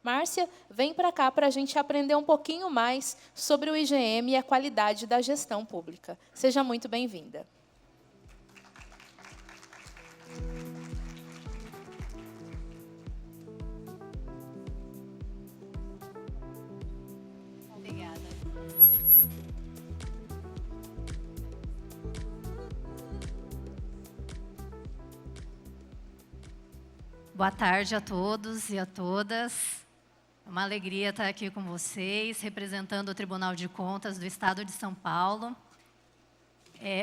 Márcia, vem para cá para a gente aprender um pouquinho mais sobre o IGM e a qualidade da gestão pública. Seja muito bem-vinda. Obrigada. Boa tarde a todos e a todas. É uma alegria estar aqui com vocês, representando o Tribunal de Contas do Estado de São Paulo.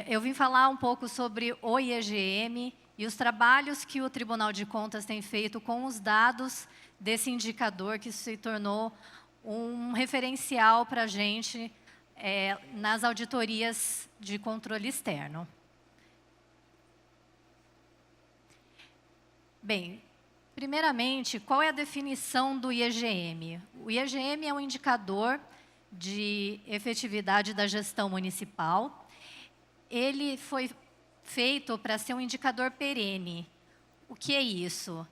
Eu vim falar um pouco sobre o IEGM e os trabalhos que o Tribunal de Contas tem feito com os dados desse indicador que se tornou um referencial para a gente nas auditorias de controle externo. Bem, primeiramente, qual é a definição do IEGM? O IEGM é um indicador de efetividade da gestão municipal. Ele foi feito para ser um indicador perene. O que é isso?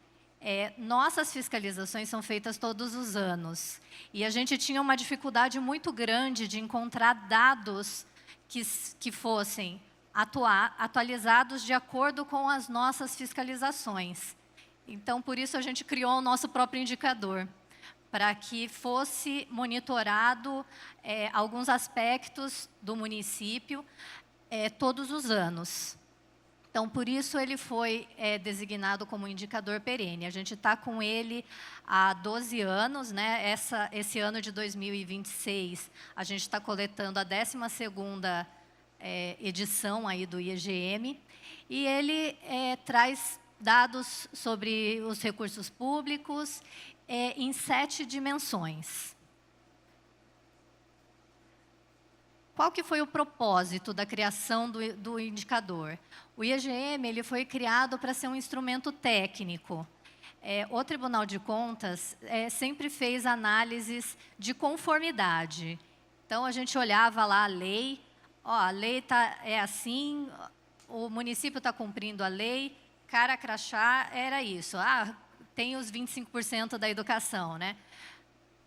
Nossas fiscalizações são feitas todos os anos. E a gente tinha uma dificuldade muito grande de encontrar dados que fossem atualizados de acordo com as nossas fiscalizações. Então, por isso, a gente criou o nosso próprio indicador, para que fosse monitorado alguns aspectos do município todos os anos. Então, por isso, ele foi designado como indicador perene. A gente está com ele há 12 anos, né? Esse ano de 2026, a gente está coletando a 12ª edição aí do IEGM, e ele traz dados sobre os recursos públicos em 7 dimensões. Qual que foi o propósito da criação do indicador? O IEGM ele foi criado para ser um instrumento técnico. O Tribunal de Contas sempre fez análises de conformidade. Então, a gente olhava lá a lei, a lei é assim, o município está cumprindo a lei, cara crachá era isso. Tem os 25% da educação, né?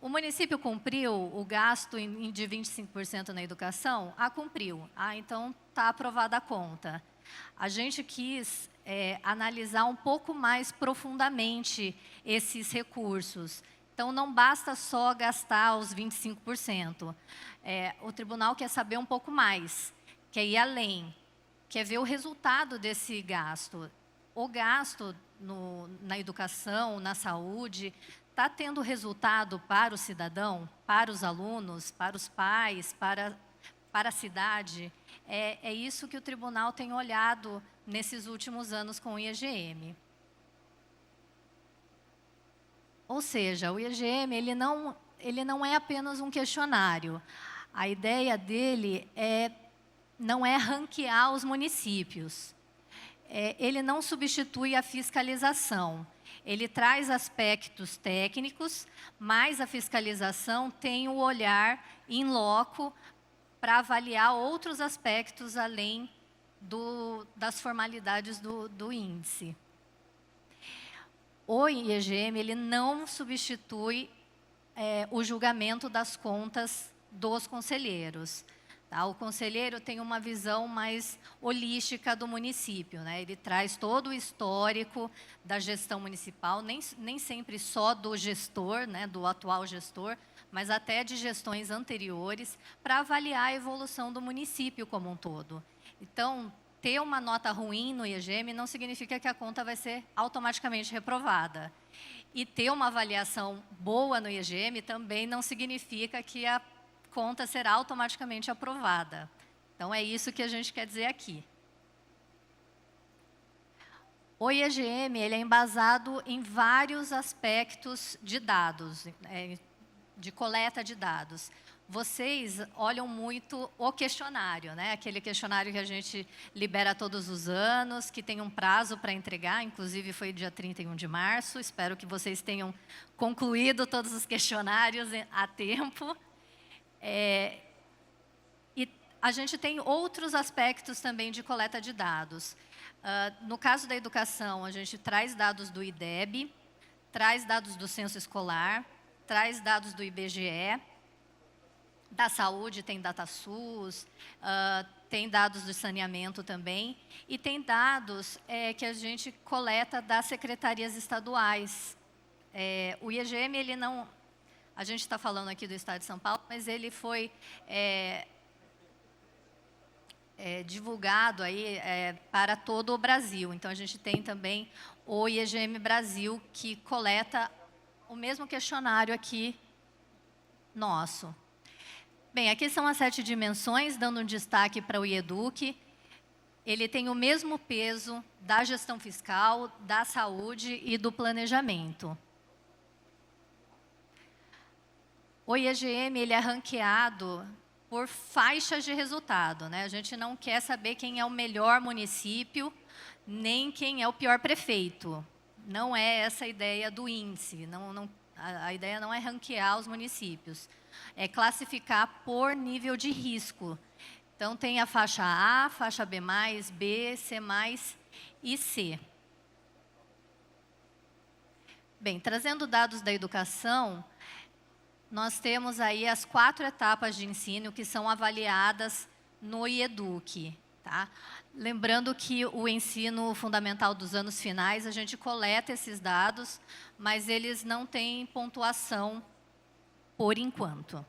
O município cumpriu o gasto de 25% na educação? Cumpriu. Então está aprovada a conta. A gente quis analisar um pouco mais profundamente esses recursos. Então, não basta só gastar os 25%. O tribunal quer saber um pouco mais, quer ir além, quer ver o resultado desse gasto. O gasto na educação, na saúde, está tendo resultado para o cidadão, para os alunos, para os pais, para a cidade? É isso que o tribunal tem olhado nesses últimos anos com o IEGM. Ou seja, o IEGM ele não é apenas um questionário. A ideia dele não é ranquear os municípios. Ele não substitui a fiscalização. Ele traz aspectos técnicos, mas a fiscalização tem o olhar in loco para avaliar outros aspectos além das formalidades do índice. O IEGM ele não substitui o julgamento das contas dos conselheiros. Tá? O conselheiro tem uma visão mais holística do município, né? Ele traz todo o histórico da gestão municipal, nem sempre só do gestor, né, do atual gestor, mas até de gestões anteriores, para avaliar a evolução do município como um todo. Então, ter uma nota ruim no IEGM não significa que a conta vai ser automaticamente reprovada. E ter uma avaliação boa no IEGM também não significa que a conta será automaticamente aprovada. Então, é isso que a gente quer dizer aqui. O IEGM ele é embasado em vários aspectos de dados, de coleta de dados. Vocês olham muito o questionário, né? Aquele questionário que a gente libera todos os anos, que tem um prazo para entregar, inclusive foi dia 31 de março. Espero que vocês tenham concluído todos os questionários a tempo. E a gente tem outros aspectos também de coleta de dados. No caso da educação, a gente traz dados do IDEB, traz dados do censo escolar, traz dados do IBGE, da saúde tem DataSUS, tem dados do saneamento também, e tem dados que a gente coleta das secretarias estaduais. O IEGM, ele não... A gente está falando aqui do Estado de São Paulo, mas ele foi divulgado aí, para todo o Brasil. Então, a gente tem também o IEGM Brasil, que coleta o mesmo questionário aqui nosso. Bem, aqui são as 7 dimensões, dando um destaque para o IEDUC. Ele tem o mesmo peso da gestão fiscal, da saúde e do planejamento. O IEGM, ele é ranqueado por faixas de resultado, né? A gente não quer saber quem é o melhor município, nem quem é o pior prefeito. Não é essa a ideia do índice. A ideia não é ranquear os municípios. É classificar por nível de risco. Então, tem a faixa A, faixa B+, B, C+, e C. Bem, trazendo dados da educação, nós temos aí as 4 etapas de ensino que são avaliadas no IEDUC. Tá? Lembrando que o ensino fundamental dos anos finais, a gente coleta esses dados, mas eles não têm pontuação por enquanto.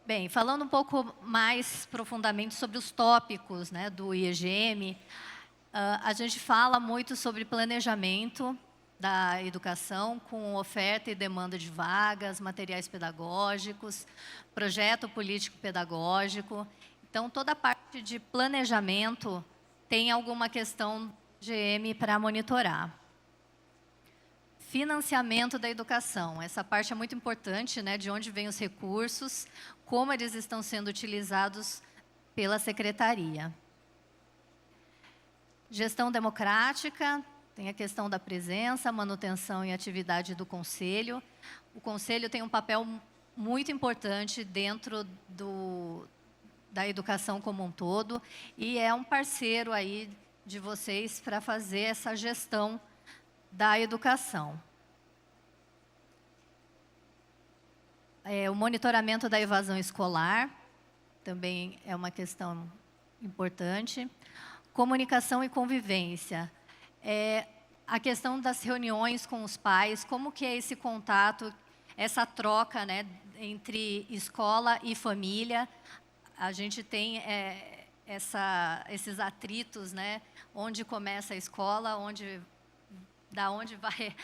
Bem, falando um pouco mais profundamente sobre os tópicos, né, do IEGM, a gente fala muito sobre planejamento da educação, com oferta e demanda de vagas, materiais pedagógicos, projeto político-pedagógico. Então, toda a parte de planejamento tem alguma questão IEGM para monitorar. Financiamento da educação. Essa parte é muito importante, né, de onde vêm os recursos, como eles estão sendo utilizados pela secretaria. Gestão democrática, tem a questão da presença, manutenção e atividade do conselho. O conselho tem um papel muito importante dentro da educação como um todo e é um parceiro aí de vocês para fazer essa gestão da educação. O monitoramento da evasão escolar também é uma questão importante. Comunicação e convivência. A questão das reuniões com os pais, como que é esse contato, essa troca, né, entre escola e família. A gente tem esses atritos, né, onde começa a escola, da onde vai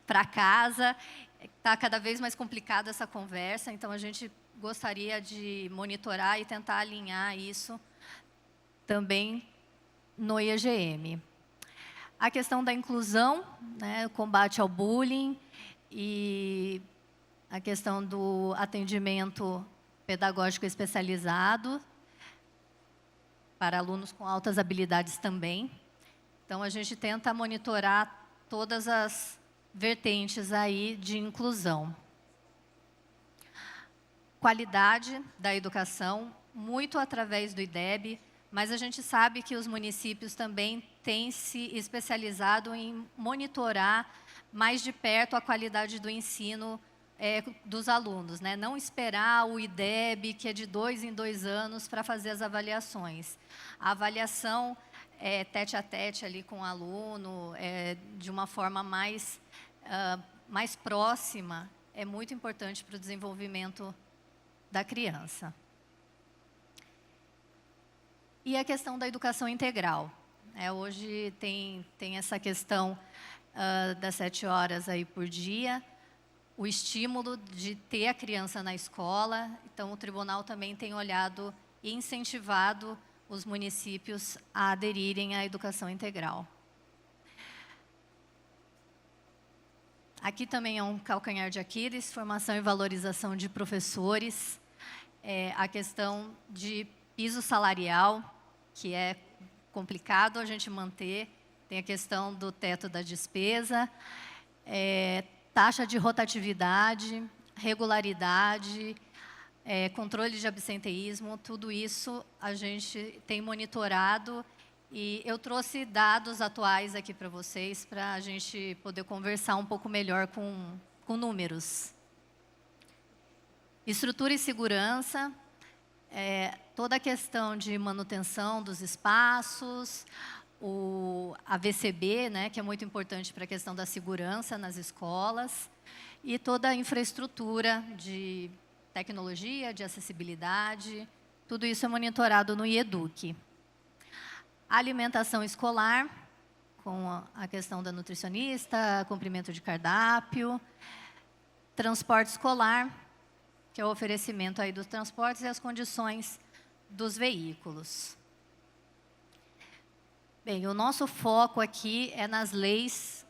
para casa. Está cada vez mais complicada essa conversa, então a gente gostaria de monitorar e tentar alinhar isso também no IEGM. A questão da inclusão, né, o combate ao bullying e a questão do atendimento pedagógico especializado para alunos com altas habilidades também. Então, a gente tenta monitorar todas as vertentes aí de inclusão. Qualidade da educação, muito através do IDEB, mas a gente sabe que os municípios também têm se especializado em monitorar mais de perto a qualidade do ensino dos alunos, né? Não esperar o IDEB, que é de 2 em 2 anos, para fazer as avaliações. A avaliação tete a tete ali com o aluno, de uma forma mais próxima, é muito importante para o desenvolvimento da criança. E a questão da educação integral. Hoje tem essa questão das 7 horas aí por dia, o estímulo de ter a criança na escola. Então, o tribunal também tem olhado e incentivado os municípios a aderirem à educação integral. Aqui também é um calcanhar de Aquiles, formação e valorização de professores, a questão de piso salarial, que é complicado a gente manter, tem a questão do teto da despesa, taxa de rotatividade, regularidade, controle de absenteísmo, tudo isso a gente tem monitorado E eu trouxe dados atuais aqui para vocês, para a gente poder conversar um pouco melhor com números. Estrutura e segurança, toda a questão de manutenção dos espaços, a VCB, né, que é muito importante para a questão da segurança nas escolas, e toda a infraestrutura de tecnologia, de acessibilidade, tudo isso é monitorado no IEDUC. A alimentação escolar, com a questão da nutricionista, cumprimento de cardápio, transporte escolar, que é o oferecimento aí dos transportes e as condições dos veículos. Bem, o nosso foco aqui é nas leis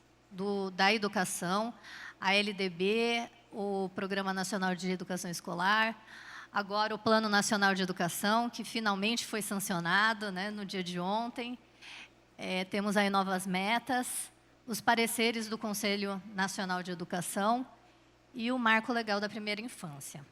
da educação, a LDB, o Programa Nacional de Educação Escolar, agora o Plano Nacional de Educação, que finalmente foi sancionado, né, no dia de ontem. Temos aí novas metas, os pareceres do Conselho Nacional de Educação e o Marco Legal da Primeira Infância.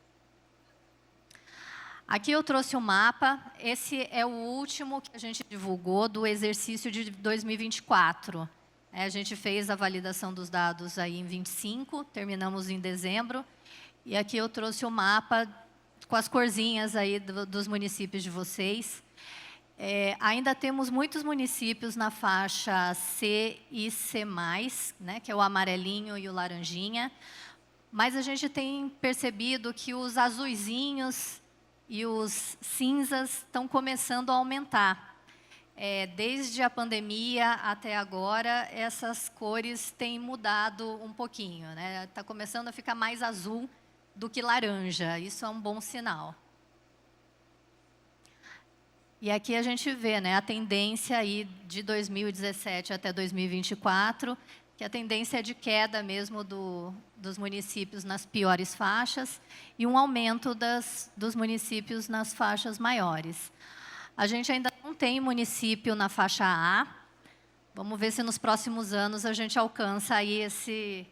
Aqui eu trouxe o mapa, esse é o último que a gente divulgou do exercício de 2024. A gente fez a validação dos dados aí em 25, terminamos em dezembro, e aqui eu trouxe o mapa com as corzinhas aí dos municípios de vocês. Ainda temos muitos municípios na faixa C e C+, né, que é o amarelinho e o laranjinha, mas a gente tem percebido que os azuizinhos e os cinzas estão começando a aumentar. Desde a pandemia até agora, essas cores têm mudado um pouquinho, né? Está começando a ficar mais azul do que laranja, isso é um bom sinal. E aqui a gente vê, né, a tendência aí de 2017 até 2024, que a tendência é de queda mesmo dos municípios nas piores faixas e um aumento dos municípios nas faixas maiores. A gente ainda não tem município na faixa A. Vamos ver se nos próximos anos a gente alcança aí esse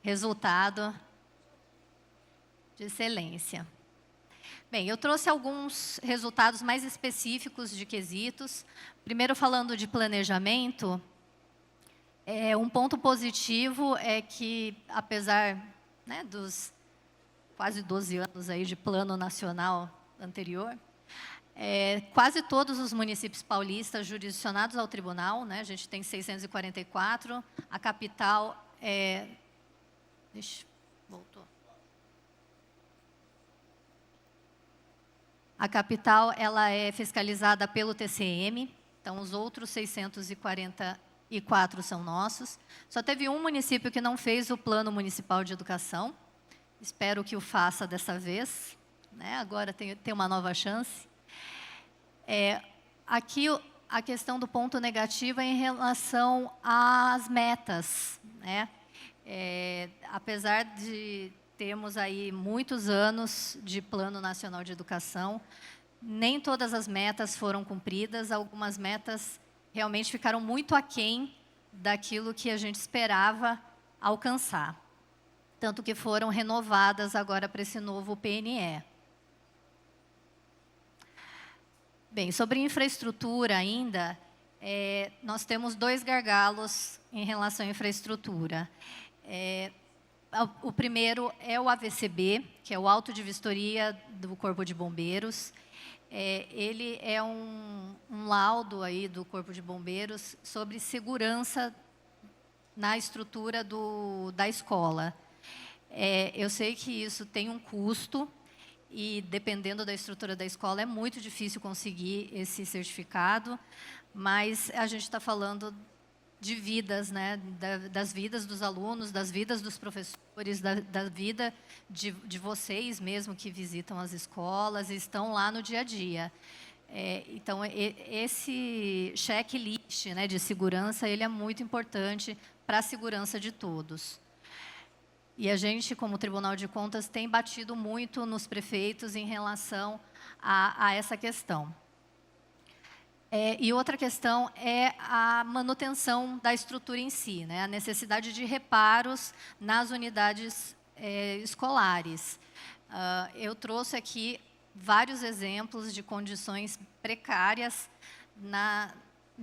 resultado de excelência. Bem, eu trouxe alguns resultados mais específicos de quesitos. Primeiro, falando de planejamento, um ponto positivo é que, apesar, né, dos quase 12 anos aí de plano nacional anterior, quase todos os municípios paulistas jurisdicionados ao tribunal, né, a gente tem 644, a capital voltou. A capital ela é fiscalizada pelo TCM, então os outros 644 são nossos. Só teve um município que não fez o Plano Municipal de Educação. Espero que o faça dessa vez, né? Agora tem uma nova chance. Aqui a questão do ponto negativo é em relação às metas, né? Apesar de termos aí muitos anos de Plano Nacional de Educação, nem todas as metas foram cumpridas, algumas metas realmente ficaram muito aquém daquilo que a gente esperava alcançar. Tanto que foram renovadas agora para esse novo PNE. Bem, sobre infraestrutura ainda, nós temos 2 gargalos em relação à infraestrutura. O primeiro é o AVCB, que é o Auto de Vistoria do Corpo de Bombeiros. Ele é um laudo aí do Corpo de Bombeiros sobre segurança na estrutura da escola. Eu sei que isso tem um custo e, dependendo da estrutura da escola, é muito difícil conseguir esse certificado, mas a gente está falando de vidas, né, das vidas dos alunos, das vidas dos professores, da vida de vocês mesmo que visitam as escolas e estão lá no dia a dia. Então, esse checklist, né, de segurança, ele é muito importante para a segurança de todos. E a gente, como Tribunal de Contas, tem batido muito nos prefeitos em relação a essa questão. E outra questão é a manutenção da estrutura em si, né? A necessidade de reparos nas unidades escolares. Eu trouxe aqui vários exemplos de condições precárias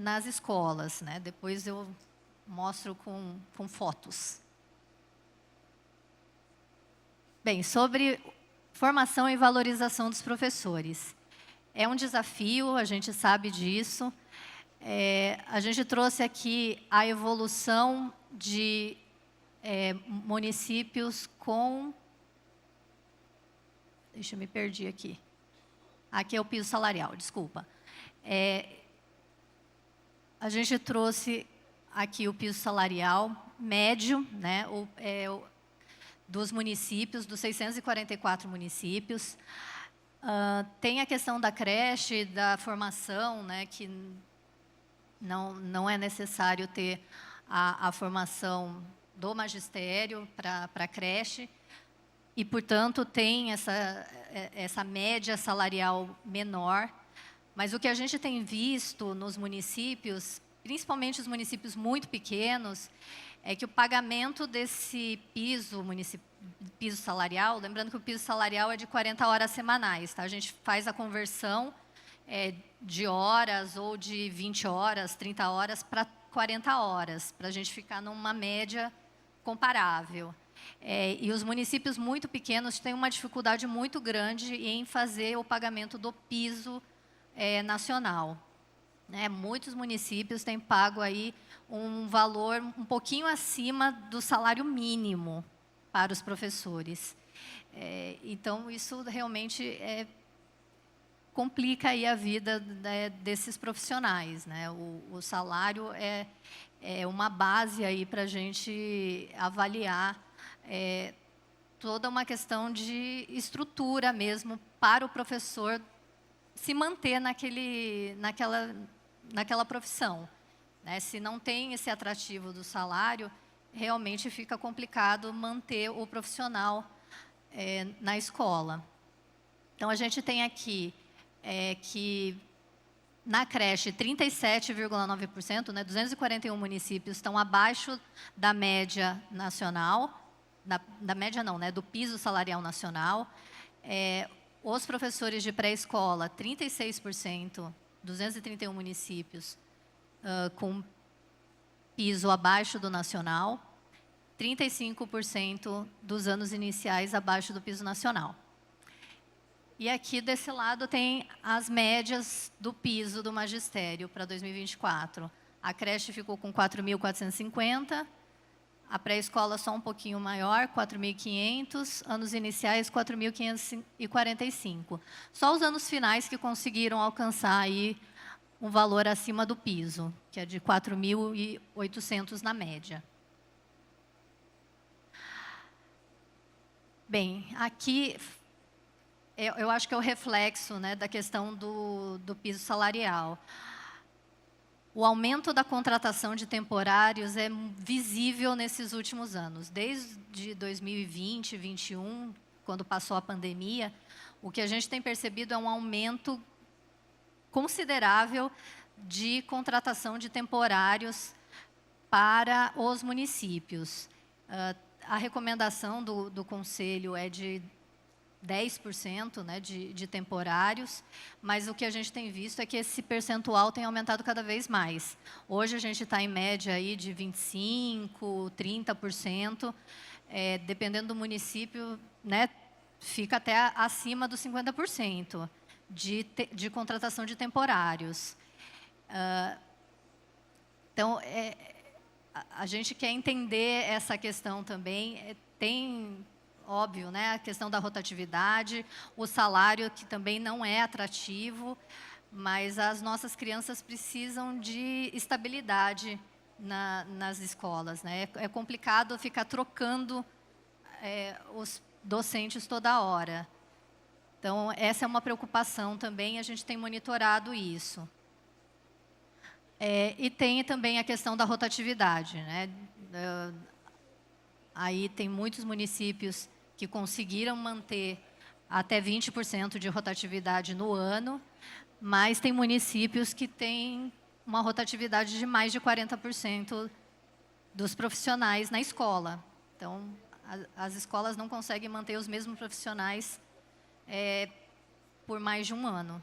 nas escolas, né? Depois eu mostro com fotos. Bem, sobre formação e valorização dos professores. É um desafio, a gente sabe disso. A gente trouxe aqui a evolução de municípios com... Deixa eu me perder aqui. Aqui é o piso salarial, desculpa. A gente trouxe aqui o piso salarial médio, né, dos municípios, dos 644 municípios. Tem a questão da creche, da formação, né, que não é necessário ter a formação do magistério para a creche, e, portanto, tem essa média salarial menor. Mas o que a gente tem visto nos municípios, principalmente os municípios muito pequenos, é que o pagamento desse piso salarial, lembrando que o piso salarial é de 40 horas semanais, tá? A gente faz a conversão de horas ou de 20 horas, 30 horas para 40 horas, para a gente ficar numa média comparável. E os municípios muito pequenos têm uma dificuldade muito grande em fazer o pagamento do piso nacional. Muitos municípios têm pago aí um valor um pouquinho acima do salário mínimo para os professores. Então, isso realmente complica aí a vida desses profissionais, né? O salário é uma base aí para a gente avaliar toda uma questão de estrutura mesmo para o professor se manter naquela profissão, né? Se não tem esse atrativo do salário, realmente fica complicado manter o profissional na escola. Então, a gente tem aqui que na creche 37,9%, né, 241 municípios estão abaixo da média nacional, da média não, né, do piso salarial nacional. Os professores de pré-escola, 36%, 231 municípios, com piso abaixo do nacional, 35% dos anos iniciais abaixo do piso nacional. E aqui desse lado tem as médias do piso do magistério para 2024. A creche ficou com 4.450, a pré-escola só um pouquinho maior, 4.500, anos iniciais 4.545. Só os anos finais que conseguiram alcançar aí um valor acima do piso, que é de 4.800 na média. Bem, aqui eu acho que é o reflexo, né, da questão do piso salarial. O aumento da contratação de temporários é visível nesses últimos anos. Desde 2020, 2021, quando passou a pandemia, o que a gente tem percebido é um aumento considerável de contratação de temporários para os municípios. A recomendação do Conselho é de 10%, né, de temporários, mas o que a gente tem visto é que esse percentual tem aumentado cada vez mais. Hoje a gente está em média aí de 25%, 30%, dependendo do município, né, fica até acima dos 50% de contratação de temporários. Então, a gente quer entender essa questão também. Tem, óbvio, né, a questão da rotatividade, o salário, que também não é atrativo, mas as nossas crianças precisam de estabilidade nas escolas, né? É complicado ficar trocando os docentes toda hora. Então, essa é uma preocupação também, a gente tem monitorado isso. E tem também a questão da rotatividade, né? Aí tem muitos municípios que conseguiram manter até 20% de rotatividade no ano, mas tem municípios que têm uma rotatividade de mais de 40% dos profissionais na escola. Então, as escolas não conseguem manter os mesmos profissionais por mais de um ano.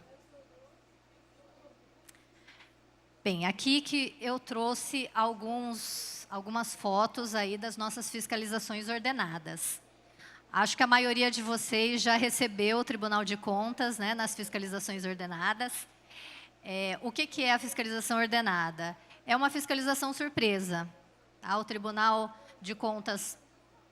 Bem, aqui que eu trouxe algumas fotos aí das nossas fiscalizações ordenadas. Acho que a maioria de vocês já recebeu o Tribunal de Contas, né, nas fiscalizações ordenadas. O que é a fiscalização ordenada? É uma fiscalização surpresa. Tá? O Tribunal de Contas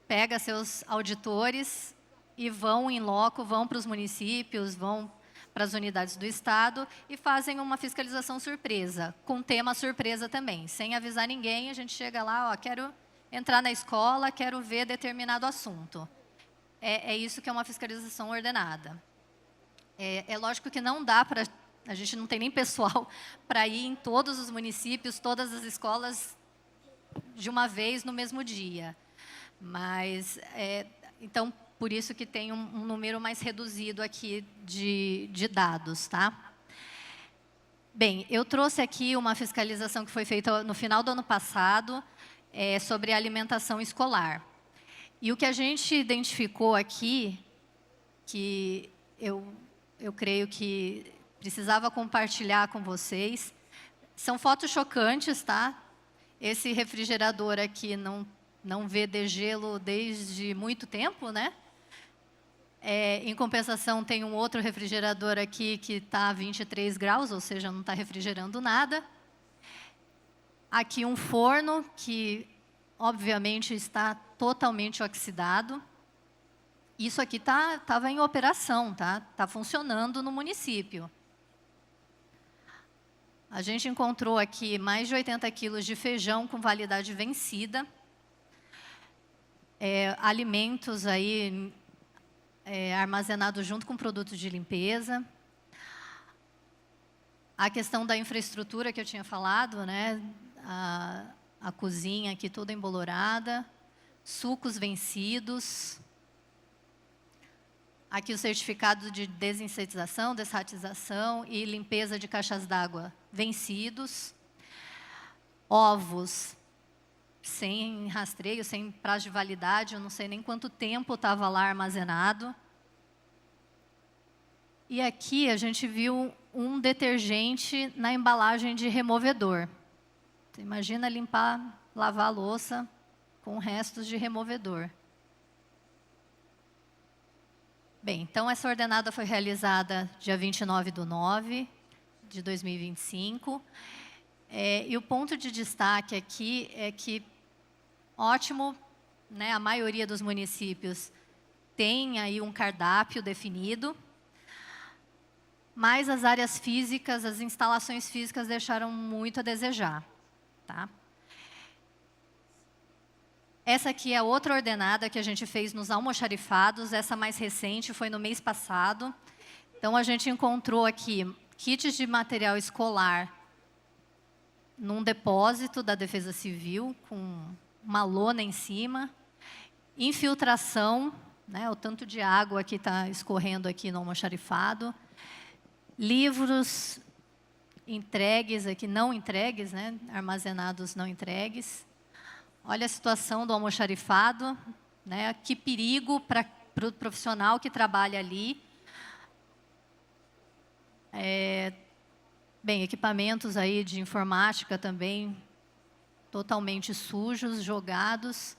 pega seus auditores e vão em loco, vão para os municípios, vão para as unidades do Estado e fazem uma fiscalização surpresa, com tema surpresa também. Sem avisar ninguém, a gente chega lá, ó, quero entrar na escola, quero ver determinado assunto. É isso que é uma fiscalização ordenada. É lógico que não dá para... A gente não tem nem pessoal para ir em todos os municípios, todas as escolas, de uma vez no mesmo dia. Mas, então, por isso que tem um número mais reduzido aqui de dados, tá? Bem, eu trouxe aqui uma fiscalização que foi feita no final do ano passado, sobre alimentação escolar. E o que a gente identificou aqui, que eu creio que precisava compartilhar com vocês, são fotos chocantes, tá? Esse refrigerador aqui não vê degelo desde muito tempo, né? Em compensação, tem um outro refrigerador aqui que está a 23 graus, ou seja, não está refrigerando nada. Aqui um forno que, obviamente, está totalmente oxidado. Isso aqui estava em operação, tá? Está funcionando no município. A gente encontrou aqui mais de 80 quilos de feijão com validade vencida. Alimentos aí armazenados junto com produtos de limpeza. A questão da infraestrutura que eu tinha falado, né? A cozinha aqui toda embolorada, sucos vencidos. Aqui o certificado de desinsetização, desratização e limpeza de caixas d'água vencidos. Ovos sem rastreio, sem prazo de validade, eu não sei nem quanto tempo estava lá armazenado. E aqui a gente viu um detergente na embalagem de removedor. Você imagina lavar a louça com restos de removedor. Bem, então essa ordenada foi realizada dia 29/9/2025. E o ponto de destaque aqui é que, ótimo, né, a maioria dos municípios tem aí um cardápio definido, mas as áreas físicas, as instalações físicas deixaram muito a desejar. Tá? Essa aqui é outra ordenada que a gente fez nos almoxarifados, essa mais recente foi no mês passado. Então, a gente encontrou aqui kits de material escolar num depósito da Defesa Civil, com uma lona em cima, infiltração, né, o tanto de água que está escorrendo aqui no almoxarifado, livros entregues aqui, não entregues, né, armazenados não entregues. Olha a situação do almoxarifado, né, que perigo para o profissional que trabalha ali. Bem, equipamentos aí de informática também totalmente sujos, jogados,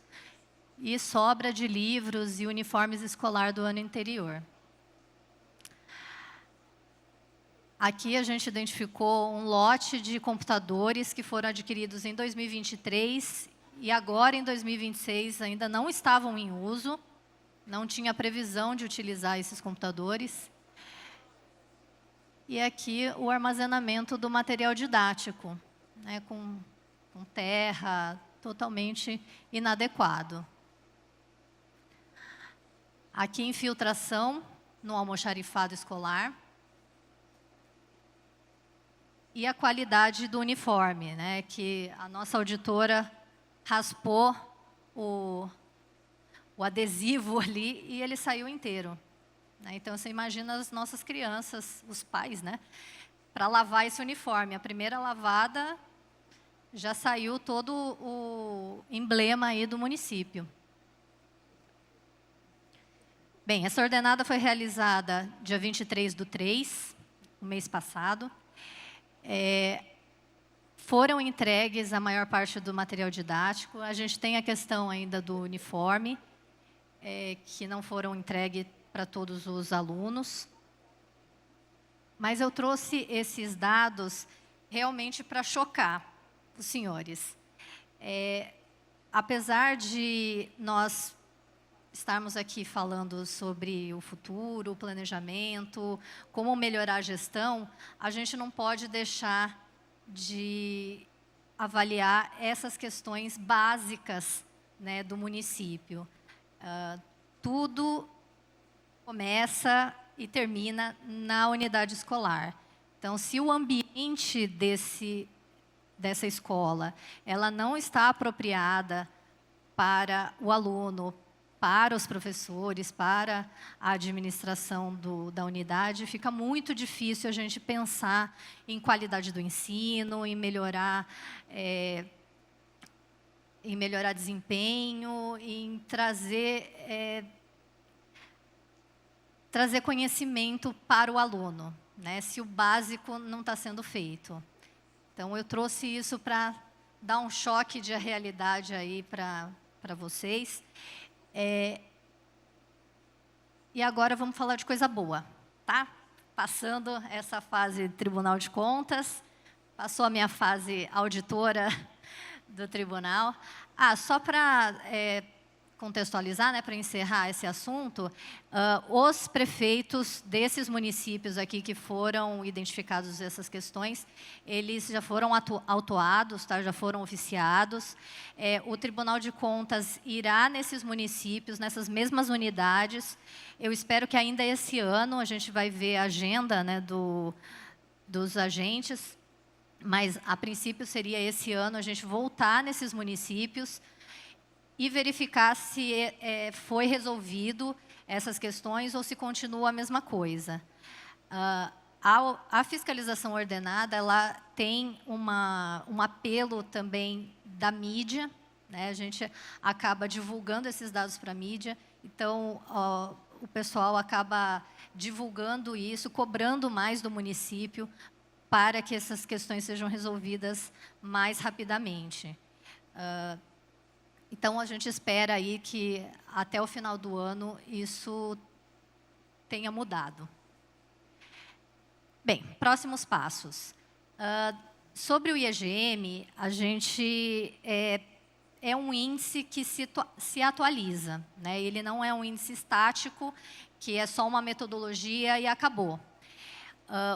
e sobra de livros e uniformes escolar do ano anterior. Aqui a gente identificou um lote de computadores que foram adquiridos em 2023 e agora em 2026 ainda não estavam em uso, não tinha previsão de utilizar esses computadores. E aqui o armazenamento do material didático, né, com terra, totalmente inadequado. Aqui infiltração no almoxarifado escolar. E a qualidade do uniforme, né, que a nossa auditora raspou o adesivo ali e ele saiu inteiro. Então, você imagina as nossas crianças, os pais, né, para lavar esse uniforme. A primeira lavada já saiu todo o emblema aí do município. Bem, essa ordenada foi realizada dia 23/3, no mês passado. foram entregues a maior parte do material didático. A gente tem a questão ainda do uniforme, que não foram entregues para todos os alunos. Mas eu trouxe esses dados realmente para chocar os senhores. Apesar de nós estarmos aqui falando sobre o futuro, o planejamento, como melhorar a gestão, a gente não pode deixar de avaliar essas questões básicas, né, do município. Tudo começa e termina na unidade escolar. Então, se o ambiente dessa escola ela não está apropriada para o aluno, para os professores, para a administração da unidade, fica muito difícil a gente pensar em qualidade do ensino, em melhorar desempenho, em trazer conhecimento para o aluno, né, se o básico não está sendo feito. Então, eu trouxe isso para dar um choque de realidade aí para vocês. E agora vamos falar de coisa boa, tá? Passando essa fase Tribunal de Contas, passou a minha fase auditora do tribunal. Só para contextualizar, né, para encerrar esse assunto, os prefeitos desses municípios aqui que foram identificados essas questões, eles já foram autuados, tá, já foram oficiados. O Tribunal de Contas irá nesses municípios, nessas mesmas unidades. Eu espero que ainda esse ano a gente vai ver a agenda, né, dos agentes, mas a princípio seria esse ano a gente voltar nesses municípios e verificar se foi resolvido essas questões ou se continua a mesma coisa. A fiscalização ordenada, ela tem um apelo também da mídia, né? A gente acaba divulgando esses dados para a mídia, então o pessoal acaba divulgando isso, cobrando mais do município para que essas questões sejam resolvidas mais rapidamente. Então, a gente espera aí que, até o final do ano, isso tenha mudado. Bem, próximos passos. Sobre o IEGM, a gente é um índice que se atualiza, né? Ele não é um índice estático, que é só uma metodologia e acabou.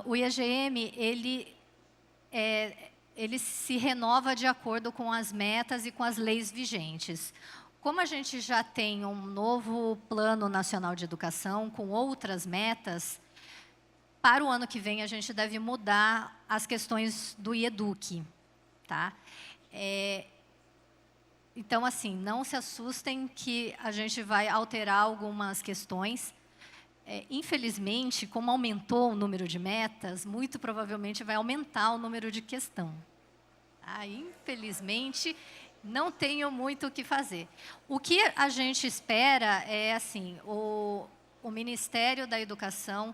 O IEGM, ele se renova de acordo com as metas e com as leis vigentes. Como a gente já tem um novo Plano Nacional de Educação com outras metas, para o ano que vem a gente deve mudar as questões do IEDUC, tá? Então, assim, não se assustem que a gente vai alterar algumas questões. Infelizmente, como aumentou o número de metas, muito provavelmente vai aumentar o número de questão. Infelizmente, não tenho muito o que fazer. O que a gente espera é, assim, o Ministério da Educação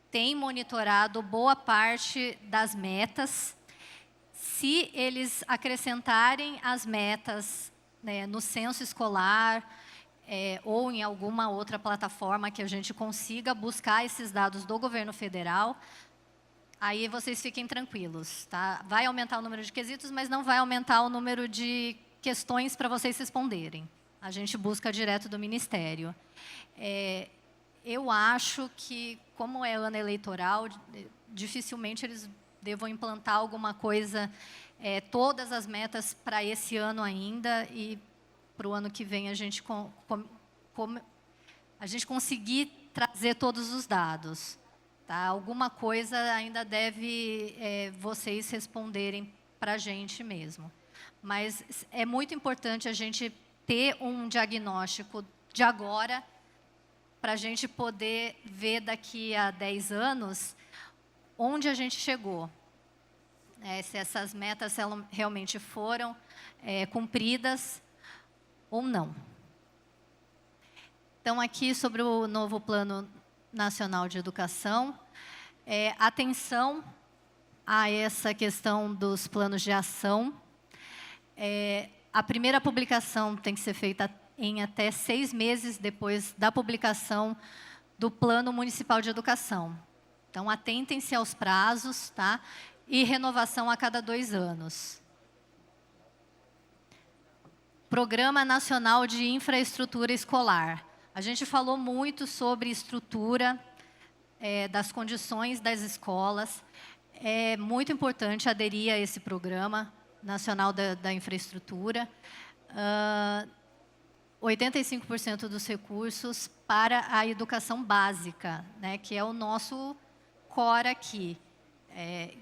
tem monitorado boa parte das metas. Se eles acrescentarem as metas, né, no censo escolar, ou em alguma outra plataforma que a gente consiga buscar esses dados do governo federal, aí vocês fiquem tranquilos, tá? Vai aumentar o número de quesitos, mas não vai aumentar o número de questões para vocês responderem. A gente busca direto do Ministério. Eu acho que, como é ano eleitoral, dificilmente eles devam implantar alguma coisa, todas as metas para esse ano ainda, e para o ano que vem a gente conseguir trazer todos os dados. Tá? Alguma coisa ainda deve vocês responderem para a gente mesmo. Mas é muito importante a gente ter um diagnóstico de agora, para a gente poder ver daqui a 10 anos onde a gente chegou. Se essas metas realmente foram cumpridas ou não. Então, aqui sobre o novo Plano Nacional de Educação, atenção a essa questão dos planos de ação. A primeira publicação tem que ser feita em até 6 meses depois da publicação do Plano Municipal de Educação. Então, atentem-se aos prazos, tá? E renovação a cada 2 anos. Programa Nacional de Infraestrutura Escolar. A gente falou muito sobre estrutura, das condições das escolas. É muito importante aderir a esse Programa Nacional da Infraestrutura. 85% dos recursos para a educação básica, né, que é o nosso core aqui.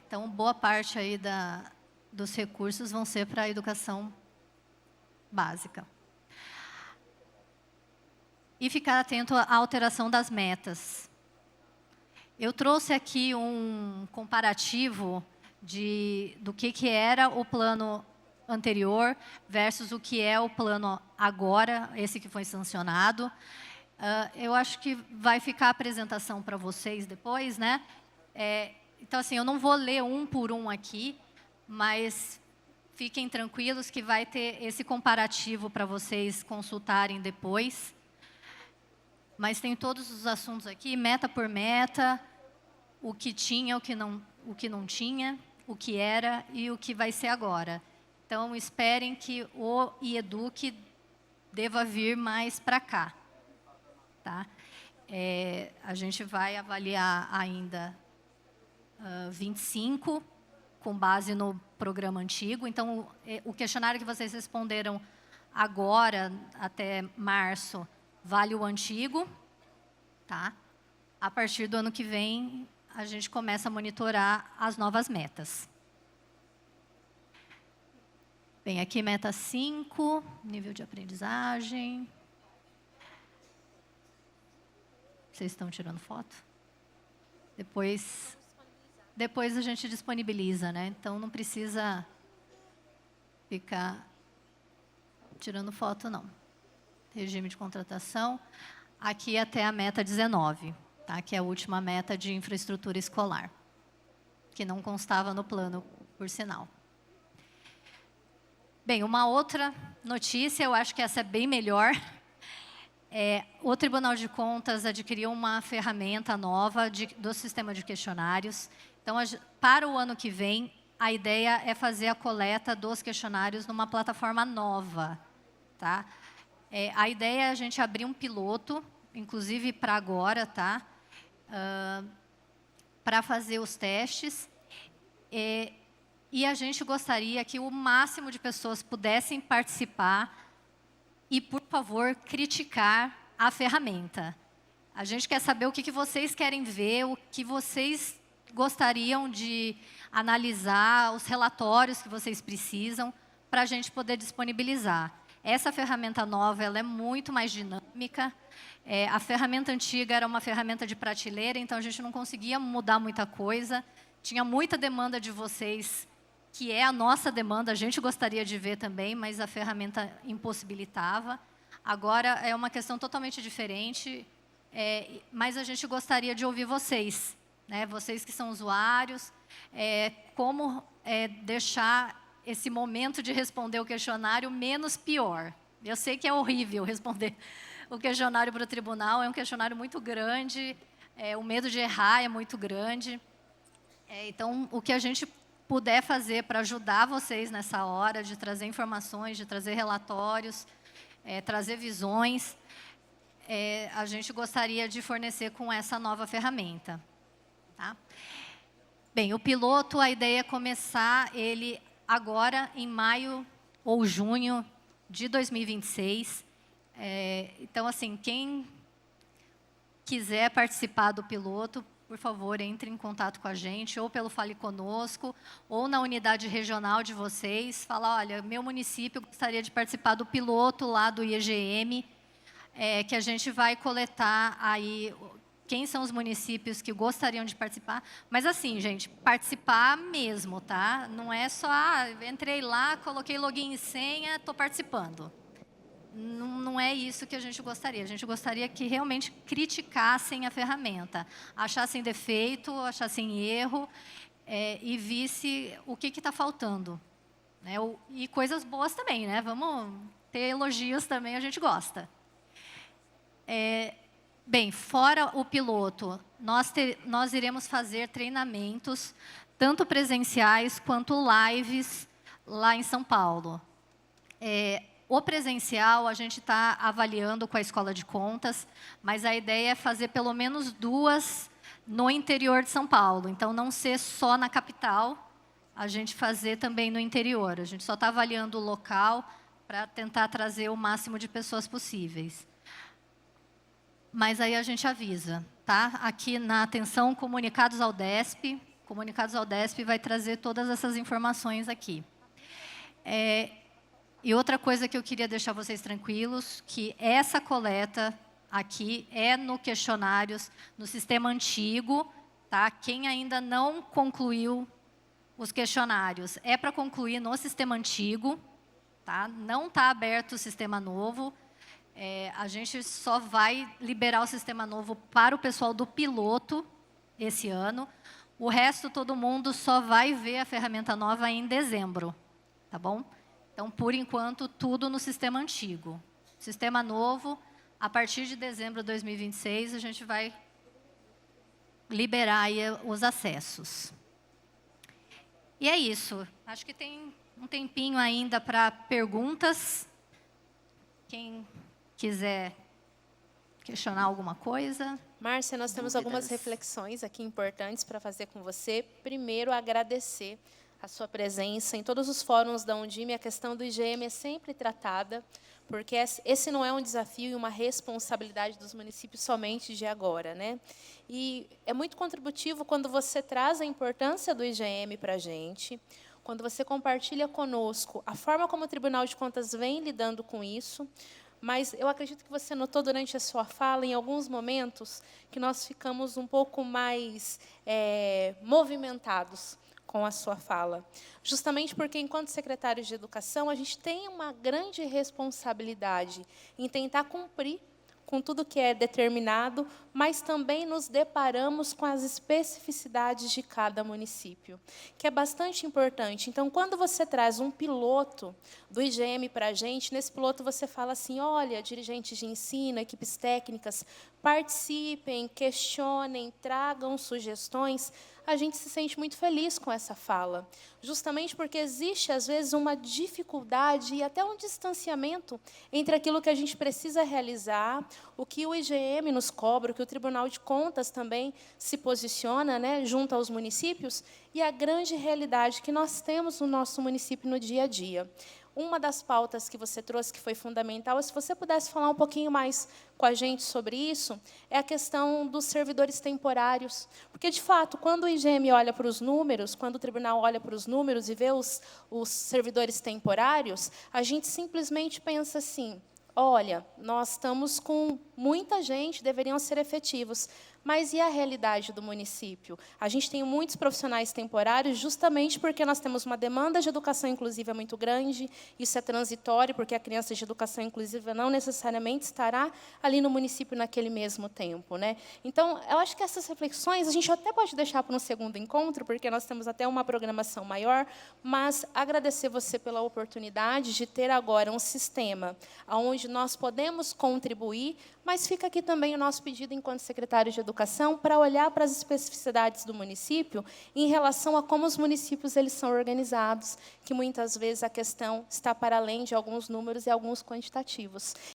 Então, boa parte aí dos recursos vão ser para a educação básica. E ficar atento à alteração das metas. Eu trouxe aqui um comparativo do que era o plano anterior versus o que é o plano agora, esse que foi sancionado. Eu acho que vai ficar a apresentação para vocês depois, né? Então, assim, eu não vou ler um por um aqui, mas fiquem tranquilos que vai ter esse comparativo para vocês consultarem depois. Mas tem todos os assuntos aqui, meta por meta, o que tinha, o que não tinha, o que era e o que vai ser agora. Então, esperem que o IEDUC deva vir mais para cá. Tá? A gente vai avaliar ainda 25, com base no programa antigo. Então, o questionário que vocês responderam agora, até março, vale o antigo. Tá? A partir do ano que vem, a gente começa a monitorar as novas metas. Bem, aqui meta 5, nível de aprendizagem. Vocês estão tirando foto? Depois a gente disponibiliza, né? Então, não precisa ficar tirando foto, não. Regime de contratação. Aqui até a meta 19, tá? Que é a última meta de infraestrutura escolar, que não constava no plano, por sinal. Bem, uma outra notícia, eu acho que essa é bem melhor. O Tribunal de Contas adquiriu uma ferramenta nova do sistema de questionários. Então, para o ano que vem, a ideia é fazer a coleta dos questionários numa plataforma nova. Tá? A ideia é a gente abrir um piloto, inclusive para agora, tá? Para fazer os testes. E a gente gostaria que o máximo de pessoas pudessem participar e, por favor, criticar a ferramenta. A gente quer saber o que vocês querem ver, o que vocês gostariam de analisar, os relatórios que vocês precisam, para a gente poder disponibilizar. Essa ferramenta nova ela é muito mais dinâmica. A ferramenta antiga era uma ferramenta de prateleira, então a gente não conseguia mudar muita coisa. Tinha muita demanda de vocês, que é a nossa demanda, a gente gostaria de ver também, mas a ferramenta impossibilitava. Agora é uma questão totalmente diferente, mas a gente gostaria de ouvir vocês, né? Vocês que são usuários, como deixar esse momento de responder o questionário menos pior. Eu sei que é horrível responder o questionário para o tribunal, é um questionário muito grande, o medo de errar é muito grande. Então, o que a gente puder fazer para ajudar vocês nessa hora, de trazer informações, de trazer relatórios, trazer visões, a gente gostaria de fornecer com essa nova ferramenta. Tá? Bem, o piloto, a ideia é começar ele agora em maio ou junho de 2026. Então, assim, quem quiser participar do piloto, por favor, entre em contato com a gente, ou pelo Fale Conosco, ou na unidade regional de vocês. Fala, olha, meu município gostaria de participar do piloto lá do IEGM, que a gente vai coletar aí quem são os municípios que gostariam de participar. Mas assim, gente, participar mesmo, tá? Não é só, entrei lá, coloquei login e senha, estou participando. Não é isso que a gente gostaria. A gente gostaria que realmente criticassem a ferramenta, achassem defeito, achassem erro e visse o que está faltando, né? E coisas boas também, né? Vamos ter elogios também, a gente gosta. Bem, fora o piloto, nós iremos fazer treinamentos, tanto presenciais quanto lives lá em São Paulo. O presencial a gente está avaliando com a Escola de Contas, mas a ideia é fazer pelo menos 2 no interior de São Paulo. Então, não ser só na capital, a gente fazer também no interior. A gente só está avaliando o local para tentar trazer o máximo de pessoas possíveis. Mas aí a gente avisa, tá? Aqui na atenção, comunicados ao DESP. Comunicados ao DESP vai trazer todas essas informações aqui. E outra coisa que eu queria deixar vocês tranquilos, que essa coleta aqui é no questionários, no sistema antigo, tá? Quem ainda não concluiu os questionários, é para concluir no sistema antigo, tá? Não está aberto o sistema novo. A gente só vai liberar o sistema novo para o pessoal do piloto esse ano. O resto, todo mundo só vai ver a ferramenta nova em dezembro, tá bom? Então, por enquanto, tudo no sistema antigo. Sistema novo, a partir de dezembro de 2026, a gente vai liberar aí os acessos. E é isso. Acho que tem um tempinho ainda para perguntas. Quem quiser questionar alguma coisa. Márcia, nós temos algumas reflexões aqui importantes para fazer com você. Primeiro, agradecer a sua presença em todos os fóruns da Undime. A questão do IGM é sempre tratada, porque esse não é um desafio e uma responsabilidade dos municípios somente de agora, né? E é muito contributivo quando você traz a importância do IGM para a gente, quando você compartilha conosco a forma como o Tribunal de Contas vem lidando com isso. Mas eu acredito que você notou durante a sua fala, em alguns momentos, que nós ficamos um pouco mais movimentados com a sua fala. Justamente porque, enquanto secretários de Educação, a gente tem uma grande responsabilidade em tentar cumprir com tudo que é determinado, mas também nos deparamos com as especificidades de cada município, que é bastante importante. Então, quando você traz um piloto do IGM para a gente, nesse piloto você fala assim, olha, dirigentes de ensino, equipes técnicas, participem, questionem, tragam sugestões. A gente se sente muito feliz com essa fala, justamente porque existe, às vezes, uma dificuldade e até um distanciamento entre aquilo que a gente precisa realizar, o que o IGM nos cobra, o que o Tribunal de Contas também se posiciona, né, junto aos municípios, e a grande realidade que nós temos no nosso município no dia a dia. Uma das pautas que você trouxe, que foi fundamental, se você pudesse falar um pouquinho mais com a gente sobre isso, é a questão dos servidores temporários. Porque, de fato, quando o IGM olha para os números, quando o tribunal olha para os números e vê os servidores temporários, a gente simplesmente pensa assim, olha, nós estamos com muita gente, deveriam ser efetivos. Mas e a realidade do município? A gente tem muitos profissionais temporários justamente porque nós temos uma demanda de educação inclusiva muito grande, isso é transitório, porque a criança de educação inclusiva não necessariamente estará ali no município naquele mesmo tempo, né? Então, eu acho que essas reflexões a gente até pode deixar para um segundo encontro, porque nós temos até uma programação maior, mas agradecer você pela oportunidade de ter agora um sistema onde nós podemos contribuir, mas fica aqui também o nosso pedido, enquanto secretários de Educação, para olhar para as especificidades do município em relação a como os municípios eles são organizados, que muitas vezes a questão está para além de alguns números e alguns quantitativos.